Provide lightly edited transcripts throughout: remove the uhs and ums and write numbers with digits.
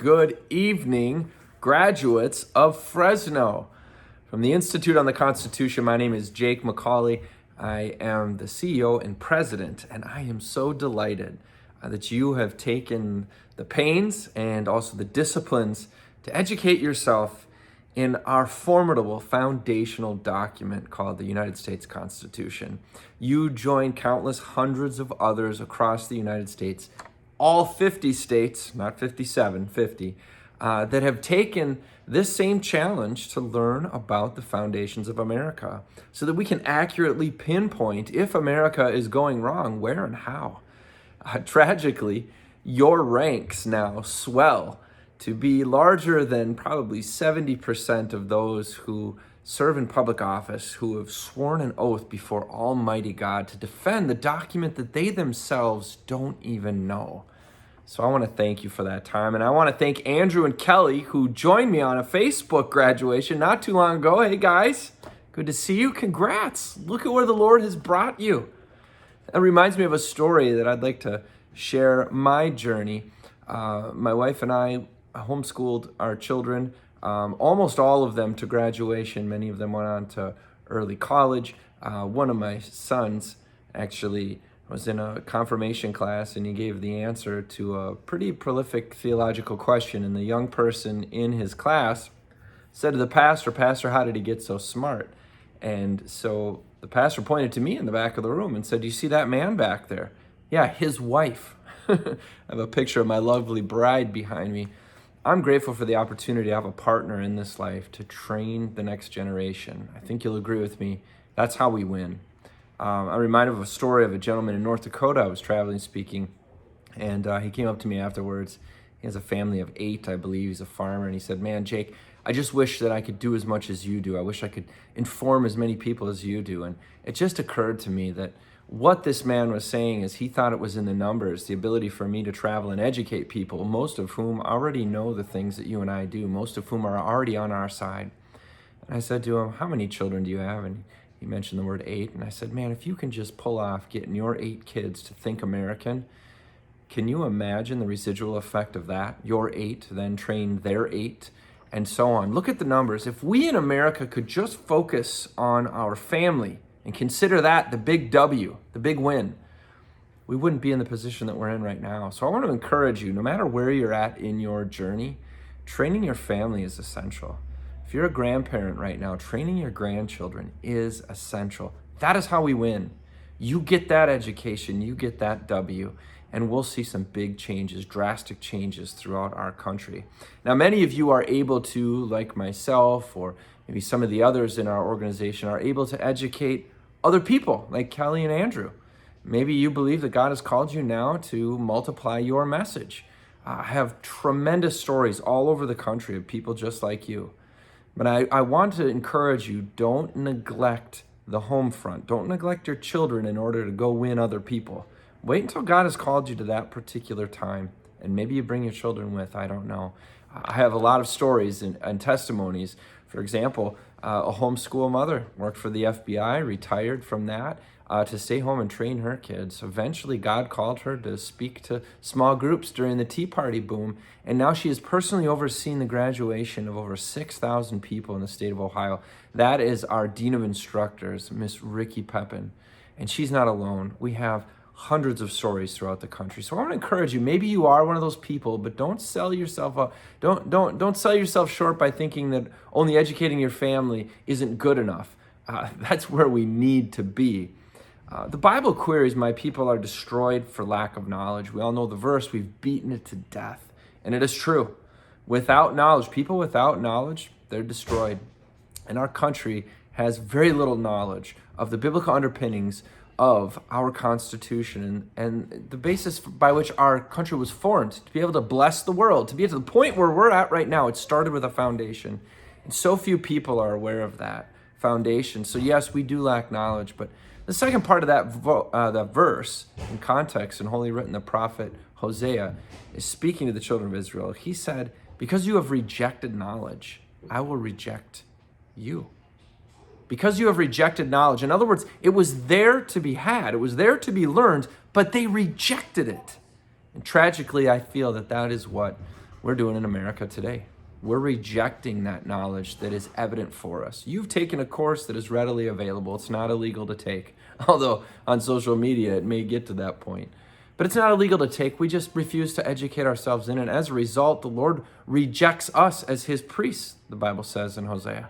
Good evening, graduates of Fresno. From the Institute on the Constitution, my name is Jake McCauley. I am the CEO and president, and I am so delighted that you have taken the pains and also the disciplines to educate yourself in our formidable foundational document called the United States Constitution. You join countless hundreds of others across the United States, all 50 states, not 57, 50, that have taken this same challenge to learn about the foundations of America so that we can accurately pinpoint if America is going wrong, where and how. Tragically, your ranks now swell to be larger than probably 70% of those who serve in public office who have sworn an oath before Almighty God to defend the document that they themselves don't even know. So I want to thank you for that time. And I want to thank Andrew and Kelly, who joined me on a Facebook graduation not too long ago. Hey guys, good to see you. Congrats. Look at where the Lord has brought you. That reminds me of a story that I'd like to share my journey. My wife and I homeschooled our children, almost all of them to graduation. Many of them went on to early college. One of my sons actually was in a confirmation class, and he gave the answer to a pretty prolific theological question. And the young person in his class said to the pastor, "Pastor, how did he get so smart?" And so the pastor pointed to me in the back of the room and said, "Do you see that man back there?" Yeah, his wife. I have a picture of my lovely bride behind me. I'm grateful for the opportunity to have a partner in this life to train the next generation. I think you'll agree with me. That's how we win. I'm reminded of a story of a gentleman in North Dakota. I was traveling speaking, and he came up to me afterwards. He has a family of 8, I believe. He's a farmer, and he said, "Man, Jake, I just wish that I could do as much as you do. I wish I could inform as many people as you do." And it just occurred to me that what this man was saying is he thought it was in the numbers, the ability for me to travel and educate people, most of whom already know the things that you and I do, most of whom are already on our side. And I said to him, "How many children do you have?" And he mentioned the word 8. And I said, "Man, if you can just pull off getting your 8 kids to think American, can you imagine the residual effect of that? Your 8 then train their 8, and so on. Look at the numbers. If we in America could just focus on our family and consider that the big W, the big win, we wouldn't be in the position that we're in right now." So I want to encourage you, no matter where you're at in your journey, training your family is essential. If you're a grandparent right now, training your grandchildren is essential. That is how we win. You get that education, you get that W, and we'll see some big changes, drastic changes throughout our country. Now, many of you are able to, like myself, or maybe some of the others in our organization, are able to educate other people, like Kelly and Andrew. Maybe you believe that God has called you now to multiply your message. I have tremendous stories all over the country of people just like you. But I want to encourage you, don't neglect the home front. Don't neglect your children in order to go win other people. Wait until God has called you to that particular time, and maybe you bring your children with, I don't know. I have a lot of stories and testimonies. For example, a homeschool mother worked for the FBI, retired from that to stay home and train her kids. Eventually, God called her to speak to small groups during the Tea Party boom, and now she has personally overseen the graduation of over 6,000 people in the state of Ohio. That is our Dean of Instructors, Miss Ricky Pepin, and she's not alone. We have hundreds of stories throughout the country. So I want to encourage you, maybe you are one of those people, but don't sell yourself up. Don't sell yourself short by thinking that only educating your family isn't good enough. That's where we need to be. The Bible queries, "My people are destroyed for lack of knowledge." We all know the verse, we've beaten it to death. And it is true. Without knowledge, people without knowledge, they're destroyed. And our country has very little knowledge of the biblical underpinnings of our Constitution and the basis by which our country was formed to be able to bless the world, to be to the point where we're at right now. It started with a foundation, and so few people are aware of that foundation. So yes, we do lack knowledge, but the second part of that verse in context in Holy Written, the prophet Hosea is speaking to the children of Israel. He said, "Because you have rejected knowledge, I will reject you." Because you have rejected knowledge. In other words, it was there to be had. It was there to be learned, but they rejected it. And tragically, I feel that that is what we're doing in America today. We're rejecting that knowledge that is evident for us. You've taken a course that is readily available. It's not illegal to take, although on social media it may get to that point. But it's not illegal to take. We just refuse to educate ourselves in it. And as a result, the Lord rejects us as his priests, the Bible says in Hosea.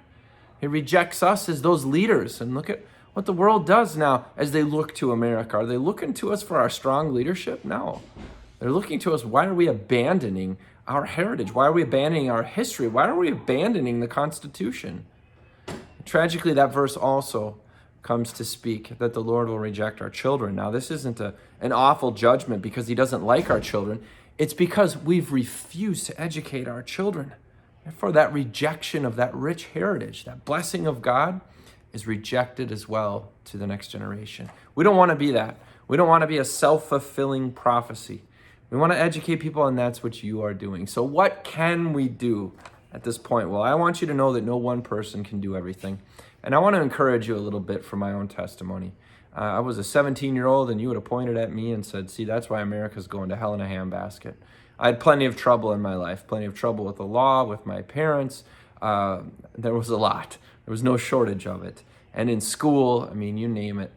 He rejects us as those leaders. And look at what the world does now as they look to America. Are they looking to us for our strong leadership? No. They're looking to us, why are we abandoning our heritage? Why are we abandoning our history? Why are we abandoning the Constitution? Tragically, that verse also comes to speak that the Lord will reject our children. Now, this isn't an awful judgment because he doesn't like our children. It's because we've refused to educate our children. Therefore, that rejection of that rich heritage, that blessing of God, is rejected as well to the next generation. We don't want to be that. We don't want to be a self-fulfilling prophecy. We want to educate people, and that's what you are doing. So what can we do at this point? Well, I want you to know that no one person can do everything. And I want to encourage you a little bit from my own testimony. I was a 17-year-old, and you would have pointed at me and said, see, that's why America's going to hell in a handbasket. I had plenty of trouble in my life, plenty of trouble with the law, with my parents. There was a lot. There was no shortage of it. And in school, I mean, you name it.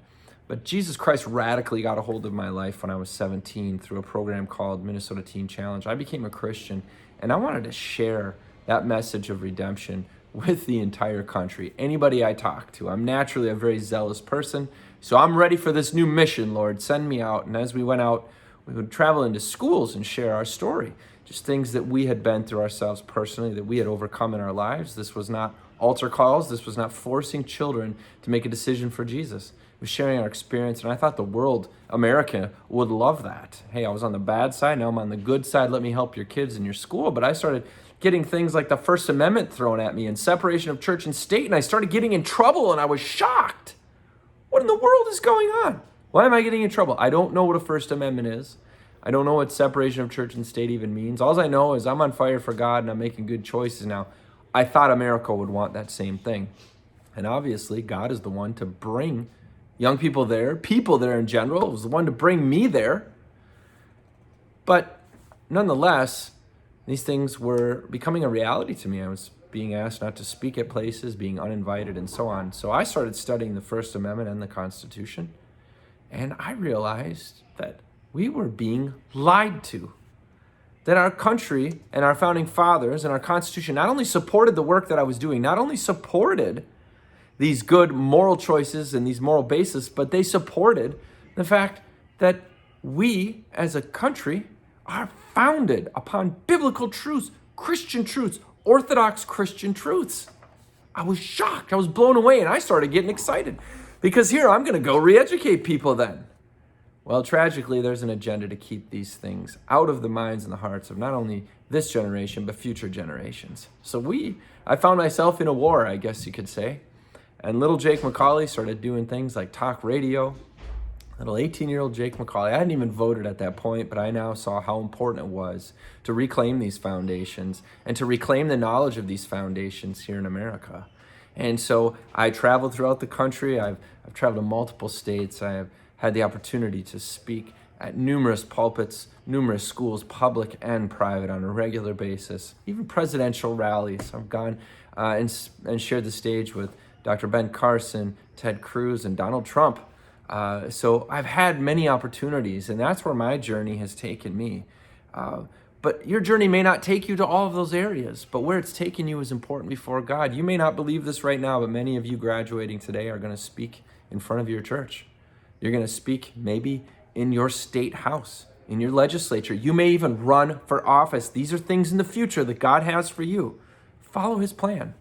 But Jesus Christ radically got a hold of my life when I was 17 through a program called Minnesota Teen Challenge. I became a Christian, and I wanted to share that message of redemption with the entire country, anybody I talk to. I'm naturally a very zealous person, so I'm ready for this new mission, Lord. Send me out. And as we went out, we would travel into schools and share our story, just things that we had been through ourselves personally, that we had overcome in our lives. This was not altar calls. This was not forcing children to make a decision for Jesus. It was sharing our experience, and I thought the world, America, would love that. Hey, I was on the bad side, now I'm on the good side. Let me help your kids in your school. But I started getting things like the First Amendment thrown at me and separation of church and state, and I started getting in trouble, and I was shocked. What in the world is going on? Why am I getting in trouble? I don't know what a First Amendment is. I don't know what separation of church and state even means. All I know is I'm on fire for God, and I'm making good choices now. I thought America would want that same thing. And obviously, God is the one to bring young people there in general. It was the one to bring me there. But nonetheless, these things were becoming a reality to me. I was being asked not to speak at places, being uninvited, and so on. So I started studying the First Amendment and the Constitution, and I realized that we were being lied to. That our country and our founding fathers and our Constitution not only supported the work that I was doing, not only supported these good moral choices and these moral bases, but they supported the fact that we as a country are founded upon biblical truths, Christian truths, Orthodox Christian truths. I was shocked. I was blown away, and I started getting excited because here I'm going to go re-educate people then. Well, tragically, there's an agenda to keep these things out of the minds and the hearts of not only this generation, but future generations. So I found myself in a war, I guess you could say. And little Jake McCauley started doing things like talk radio. Little 18-year-old Jake McCauley. I hadn't even voted at that point, but I now saw how important it was to reclaim these foundations and to reclaim the knowledge of these foundations here in America. And so I traveled throughout the country. I've traveled to multiple states. I have had the opportunity to speak at numerous pulpits, numerous schools, public and private, on a regular basis, even presidential rallies. I've gone and shared the stage with Dr. Ben Carson, Ted Cruz, and Donald Trump. So I've had many opportunities, and that's where my journey has taken me. But your journey may not take you to all of those areas, but where it's taken you is important before God. You may not believe this right now, but many of you graduating today are going to speak in front of your church. You're going to speak maybe in your state house, in your legislature. You may even run for office. These are things in the future that God has for you. Follow his plan.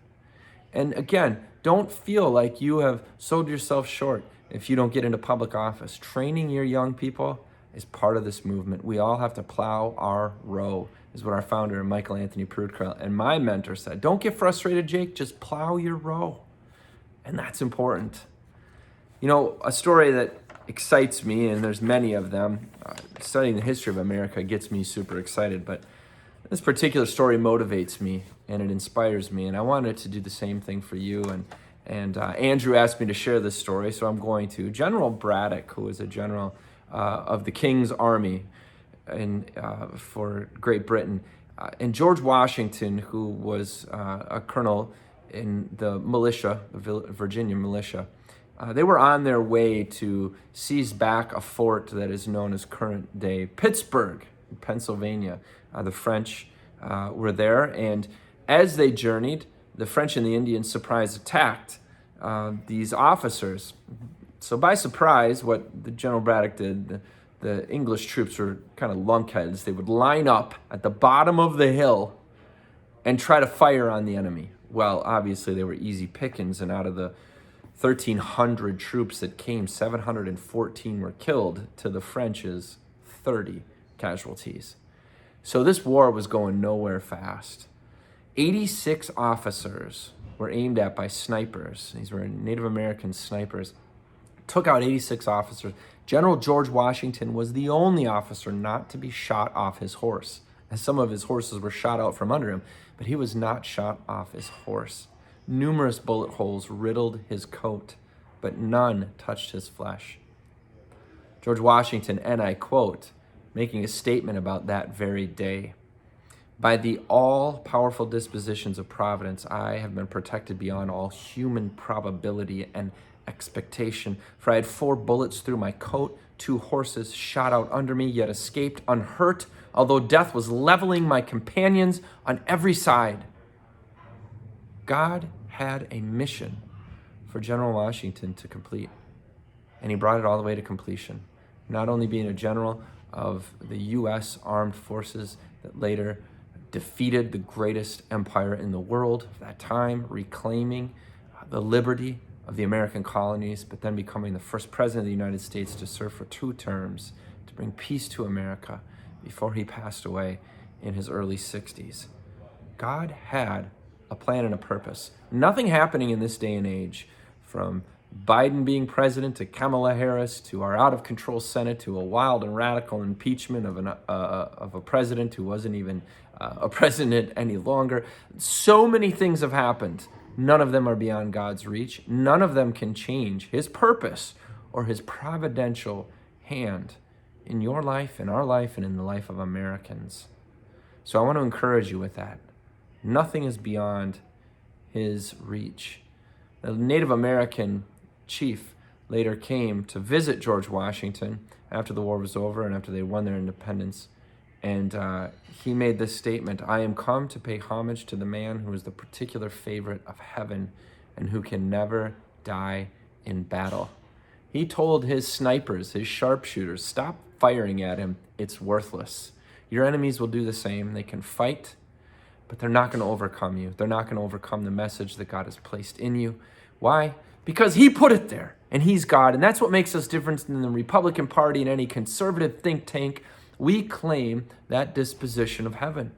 And again, don't feel like you have sold yourself short if you don't get into public office. Training your young people is part of this movement. We all have to plow our row, is what our founder, Michael Anthony Prudkell, and my mentor said. Don't get frustrated, Jake. Just plow your row. And that's important. You know, a story that excites me, and there's many of them. Studying the history of America gets me super excited, but this particular story motivates me and it inspires me, and I wanted to do the same thing for you. And Andrew asked me to share this story, so I'm going to. General Braddock, who was a general of the King's Army for Great Britain, And George Washington, who was a colonel in the militia, the Virginia militia, they were on their way to seize back a fort that is known as current day Pittsburgh, Pennsylvania. The French were there, and as they journeyed, the French and the Indians surprise attacked these officers. So by surprise, what the General Braddock did, the English troops were kind of lunkheads. They would line up at the bottom of the hill and try to fire on the enemy. Well, obviously they were easy pickings, and out of the 1,300 troops that came, 714 were killed to the French's 30 casualties. So this war was going nowhere fast. 86 officers were aimed at by snipers. These were Native American snipers. Took out 86 officers. General George Washington was the only officer not to be shot off his horse, as some of his horses were shot out from under him, but he was not shot off his horse. Numerous bullet holes riddled his coat, but none touched his flesh. George Washington, and I quote, making a statement about that very day, "By the all-powerful dispositions of Providence, I have been protected beyond all human probability and expectation, for I had 4 bullets through my coat, 2 horses shot out under me, yet escaped unhurt, although death was leveling my companions on every side." God had a mission for General Washington to complete, and he brought it all the way to completion. Not only being a general of the U.S. Armed Forces that later defeated the greatest empire in the world of that time, reclaiming the liberty of the American colonies, but then becoming the first president of the United States to serve for 2 terms, to bring peace to America before he passed away in his early 60s. God had a plan and a purpose. Nothing happening in this day and age, from Biden being president to Kamala Harris to our out-of-control Senate to a wild and radical impeachment of a president who wasn't even a president any longer. So many things have happened. None of them are beyond God's reach. None of them can change his purpose or his providential hand in your life, in our life, and in the life of Americans. So I want to encourage you with that. Nothing is beyond his reach. The Native American chief later came to visit George Washington after the war was over and after they won their independence. And he made this statement: "I am come to pay homage to the man who is the particular favorite of heaven and who can never die in battle." He told his snipers, his sharpshooters, stop firing at him. It's worthless. Your enemies will do the same. They can fight, but they're not going to overcome you. They're not going to overcome the message that God has placed in you. Why? Because he put it there, and he's God. And that's what makes us different than the Republican Party and any conservative think tank. We claim that disposition of heaven.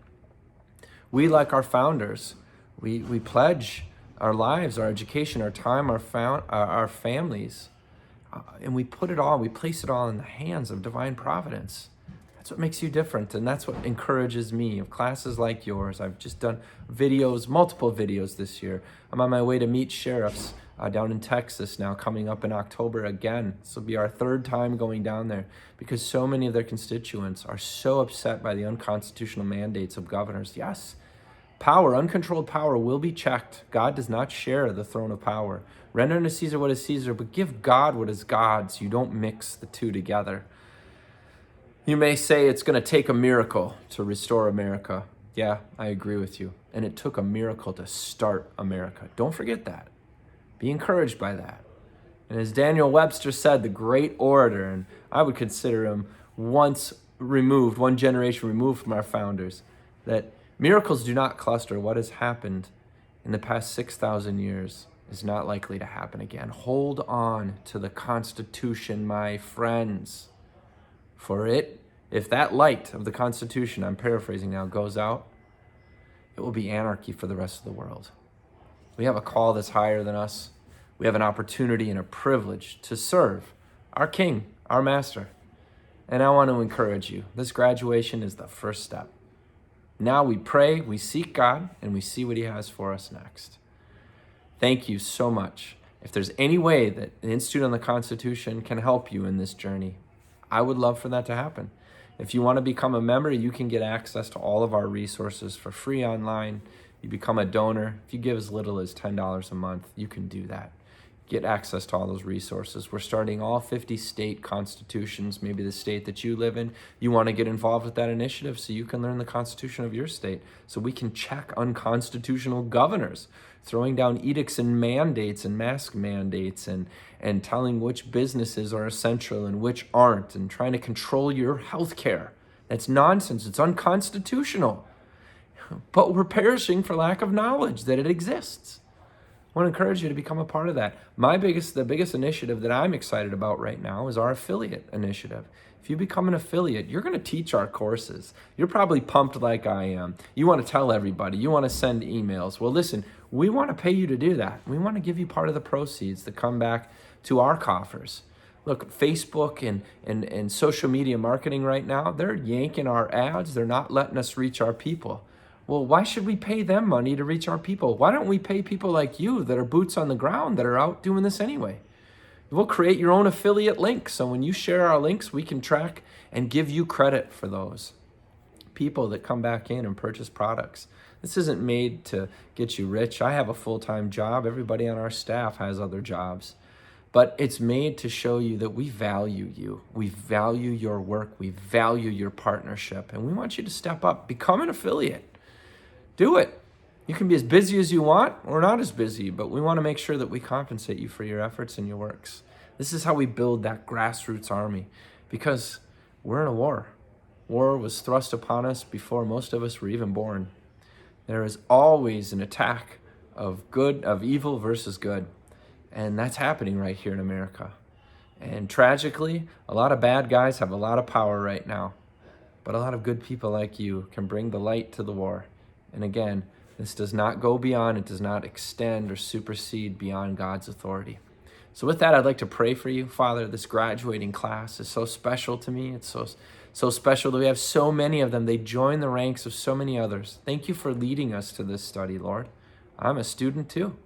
We, like our founders, we pledge our lives, our education, our time, our families, and we put it all, we place it all in the hands of divine providence. That's what makes you different, and that's what encourages me of classes like yours. I've just done videos, multiple videos this year. I'm on my way to meet sheriffs down in Texas now, coming up in October again. This will be our 3rd time going down there because so many of their constituents are so upset by the unconstitutional mandates of governors. Yes, power, uncontrolled power will be checked. God does not share the throne of power. Render unto Caesar what is Caesar, but give God what is God's. You don't mix the two together. You may say it's going to take a miracle to restore America. Yeah, I agree with you. And it took a miracle to start America. Don't forget that. Be encouraged by that. And as Daniel Webster said, the great orator, and I would consider him once removed, one generation removed from our founders, that miracles do not cluster. What has happened in the past 6,000 years is not likely to happen again. Hold on to the Constitution, my friends. For it, if that light of the Constitution, I'm paraphrasing now, goes out, it will be anarchy for the rest of the world. We have a call that's higher than us. We have an opportunity and a privilege to serve our King, our Master. And I want to encourage you. This graduation is the first step. Now we pray, we seek God, and we see what he has for us next. Thank you so much. If there's any way that the Institute on the Constitution can help you in this journey, I would love for that to happen. If you want to become a member, you can get access to all of our resources for free online. You become a donor. If you give as little as $10 a month, you can do that. Get access to all those resources. We're starting all 50 state constitutions, maybe the state that you live in. You want to get involved with that initiative so you can learn the constitution of your state, so we can check unconstitutional governors, throwing down edicts and mandates and mask mandates and telling which businesses are essential and which aren't, and trying to control your health care. That's nonsense. It's unconstitutional. But we're perishing for lack of knowledge that it exists. I want to encourage you to become a part of that. The biggest initiative that I'm excited about right now is our affiliate initiative. If you become an affiliate, you're going to teach our courses. You're probably pumped like I am. You want to tell everybody. You want to send emails. Well, listen, we want to pay you to do that. We want to give you part of the proceeds that come back to our coffers. Look, Facebook and social media marketing right now, they're yanking our ads. They're not letting us reach our people. Well, why should we pay them money to reach our people? Why don't we pay people like you that are boots on the ground that are out doing this anyway? We'll create your own affiliate links. So when you share our links, we can track and give you credit for those people that come back in and purchase products. This isn't made to get you rich. I have a full-time job. Everybody on our staff has other jobs. But it's made to show you that we value you. We value your work. We value your partnership. And we want you to step up. Become an affiliate. Do it. You can be as busy as you want or not as busy, but we want to make sure that we compensate you for your efforts and your works. This is how we build that grassroots army, because we're in a war. War was thrust upon us before most of us were even born. There is always an attack of evil versus good. And that's happening right here in America. And tragically, a lot of bad guys have a lot of power right now. But a lot of good people like you can bring the light to the war. And again, this does not go beyond, it does not extend or supersede beyond God's authority. So with that, I'd like to pray for you. Father, this graduating class is so special to me. It's so special that we have so many of them. They join the ranks of so many others. Thank you for leading us to this study, Lord. I'm a student too.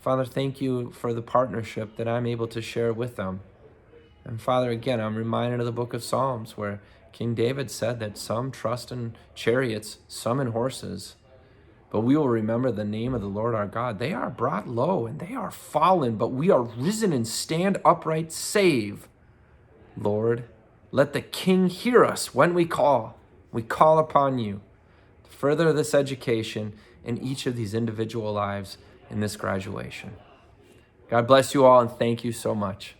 Father, thank you for the partnership that I'm able to share with them. And Father, again, I'm reminded of the book of Psalms where King David said that some trust in chariots, some in horses, but we will remember the name of the Lord our God. They are brought low and they are fallen, but we are risen and stand upright. Save, Lord. Let the King hear us when we call. We call upon you to further this education in each of these individual lives in this graduation. God bless you all and thank you so much.